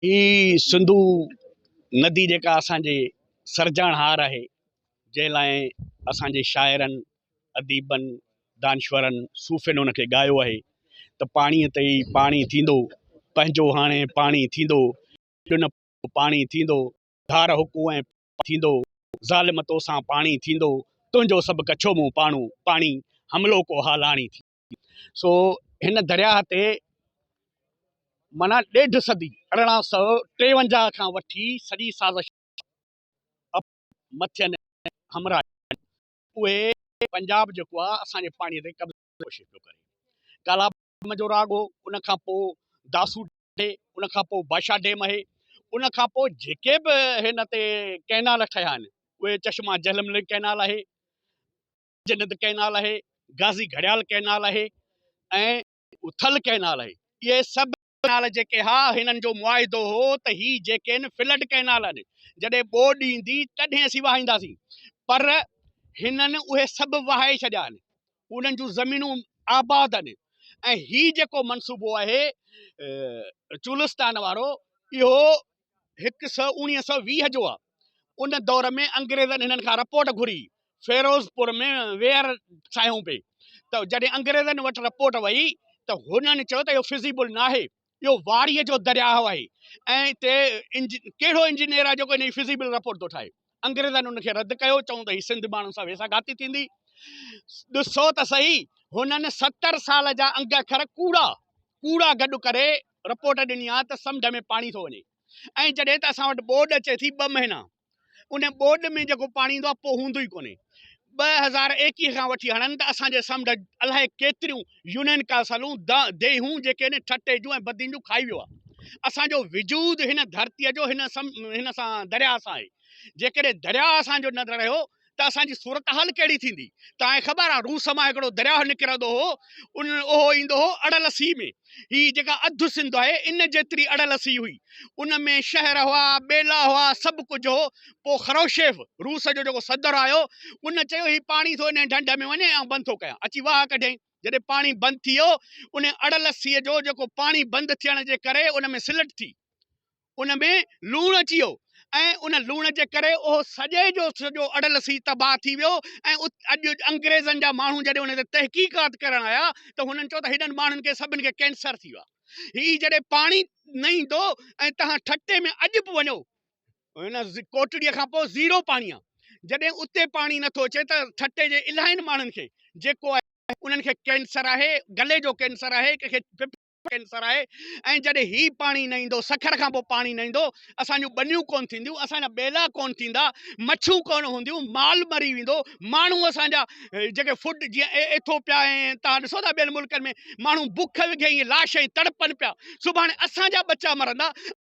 ही सिंधु नदी जेका असांजे सरजाणहार आहे, जंहिं लाइ असांजे शाइरनि, अदीबनि, दानश्वरनि, सूफ़ियुनि उनखे ॻायो आहे त पाणीअ ते ई पाणी थींदो, पंहिंजो हाणे पाणी थींदो, न पाणी थींदो, धार हुकू ऐं थींदो, ज़ालिम तोसां पाणी थींदो, तुंहिंजो सभु कछो मूं पाणू पाणी हमिलो को हालाणी थी। सो हिन दरिया ते माना 1.5 सदी 1853 खां वठी सॼी साज़िश मथियनि हमरा उहे पंजाब जेको आहे असांजे पाणीअ ते कब्ज़ो कोशिशि पियो करे। काला जो राग हो, उन खां पोइ दासू आहे, उन खां पोइ बादशाह डेम आहे, उन खां पोइ जेके बि हिन ते कैनाल ठहिया आहिनि उहे चश्मा जहलम कैनाल आहे, जन्नत कैनाल आहे, गाज़ी घड़ियाल कैनाल आहे ऐं उथल कैनाल आहे। इहे सभु कैनाल जेके हा हिननि जो मुआइदो हो त ही जेके आहिनि फ्लड कैनाल आहिनि, जॾहिं ॿोॾि ईंदी तॾहिं असीं वहाईंदासीं, पर हिननि उहे सभु वहाए छॾिया आहिनि, उन्हनि जूं ज़मीनूं आबाद आहिनि। ऐं ही जेको मनसूबो आहे चुलिस्तान वारो, इहो 1920 जो आहे। उन दौर में अंग्रेज़नि हिननि खां रिपोर्ट घुरी, फिरोज़पुर में वेयर ठाहियूं पे, त जॾहिं अंग्रेज़नि वटि रिपोर्ट वई त हुननि चयो त इहो फिज़िबल न आहे, इहो वारीअ जो दरियाह आहे ऐं हिते कहिड़ो इंजीनियर आहे जेको हिन जी फिज़िबल रिपोर्ट थो ठाहे। अंग्रेज़नि उनखे रद्द कयो, चऊं त ही सिंध माण्हुनि सां वेसाघाती थींदी। ॾिसो त सही, हुननि 70 साल जा अंग अखर कूड़ा गॾु करे रिपोर्ट ॾिनी आहे त समुंड में पाणी थो वञे। ऐं जॾहिं त असां वटि ॿोॾि अचे थी 2 महीना, उन ॿोॾि में जेको पाणी ईंदो आहे पोइ हूंदो ई कोन्हे। 2021 खां वठी हणनि त असांजे समुंड अलाए केतिरियूं यूनियन कासालूं देहूं जेके आहिनि ठटे जूं ऐं बदियुनि जूं खाई वियो आहे। असांजो विजूद हिन धरतीअ जो हिन सां दरिया सां आहे। जेकॾहिं दरिया असांजो न रहियो त असांजी सूरत हाल कहिड़ी थींदी। तव्हांखे ख़बर आहे रूस मां हिकिड़ो दरिया निकिरंदो हो, उहो ईंदो हो अड़ल सी में। ही जेका अधु सिंध आहे इन जेतिरी अड़ल सी हुई, उन में शहर हुआ, ॿेला हुआ, सभु कुझु हो। पोइ ख़रोशेफ रूस जो जेको सदर आयो, उन चयो ही पाणी थो इन ढंढ में वञे ऐं बंदि थो कयां, अची वाह कढियईं। जॾहिं पाणी बंदि थी वियो, उन अड़ल सीअ जो जेको पाणी बंदि थियण जे करे उन में सिलट थी, उन में लूणु अची वियो ऐं उन लूण जे करे उहो सॼे जो सॼो अड़ल सी तबाह थी वियो। ऐं अॼु अंग्रेज़नि जा माण्हू जॾहिं उन ते तहक़ीक़ात करण आया त हुननि चयो त हेॾनि माण्हुनि खे सभिनि खे कैंसर थी वियो आहे। ही जॾहिं पाणी न ईंदो ऐं तव्हां ठटे में अॼु बि वञो, हिन कोटड़ीअ खां पोइ ज़ीरो पाणी आहे, जॾहिं उते पाणी नथो अचे त ठटे जे इलाहियुनि माण्हुनि खे जेको आहे उन्हनि खे कैंसर आहे, गले जो कैंसर आहे, कंहिंखे कैंसर आहे। ऐं जॾहिं ही पाणी न ईंदो, सखर खां पोइ पाणी न ईंदो, असांजूं ॿनियूं कोन थींदियूं, असांजा ॿेला कोन थींदा, मच्छूं कोन हूंदियूं, माल मरी वेंदो, माण्हू असांजा जेके फूड जीअं एथोपिया ऐं तव्हां ॾिसो था ॿियनि मुल्कनि में माण्हू बुख विघे ईअं लाश ऐं तड़पनि पिया, सुभाणे असांजा बच्चा मरंदा,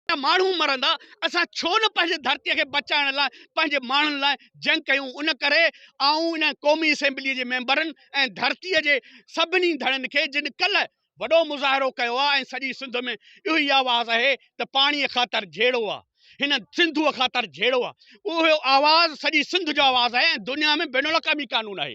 माण्हू मरंदा। असां छो न पंहिंजे धरतीअ खे बचाइण लाइ पंहिंजे माण्हुनि लाइ जंग कयूं। उन करे आऊं इन क़ौमी असेंबलीअ जे मेंबरनि ऐं धरतीअ जे सभिनी धड़नि खे जिन कल्ह वॾो मुज़ाहिरो कयो आहे ऐं सॼी सिंध में इहो ई आवाज़ आहे त पाणीअ ख़ातिर झेड़ो आहे, हिन सिंधूअ ख़ातिर झेड़ो आहे। उहो आवाज़ सॼी सिंध जो आवाज़ आहे ऐं दुनिया में बैनुल अक़वामी कानून आहे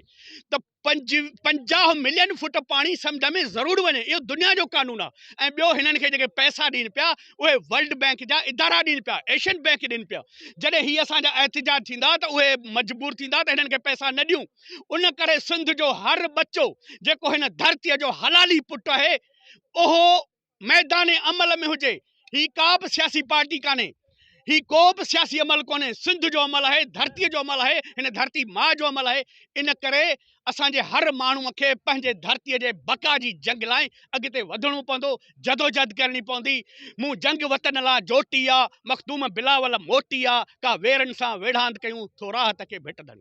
त 50 मिलियन फुट पाणी समुंड में ज़रूरु वञे, इहो दुनिया जो कानून आहे। ऐं ॿियो हिननि खे जेके पैसा ॾियनि पिया उहे वर्ल्ड बैंक जा इदारा ॾियनि पिया, एशियन बैंक ॾियनि पिया। जॾहिं ही असांजा एहतिजाज थींदा त उहे मजबूर थींदा त हिननि खे पैसा न ॾियूं। उन करे सिंध जो हर बच्चो जेको हिन धरतीअ जो हलाली पुटु आहे उहो मैदान अमल में हुजे। ही का बि सियासी पार्टी कान्हे, ही को बि सियासी अमल कोन्हे, सिंध जो अमल आहे, धरतीअ जो अमल आहे, हिन धरती माउ जो अमल आहे। इन करे असांजे हर माण्हूअ खे पंहिंजे धरतीअ जे बका जी जंग लाइ अॻिते वधणो पवंदो, जदोजहद करणी पवंदी। मूं जंग वतन लाइ जोटी आहे, मखदूम बिलावल मोटी आहे, का वेरनि सां वेढ़ांद कयूं थो राहत खे भिटंदड़।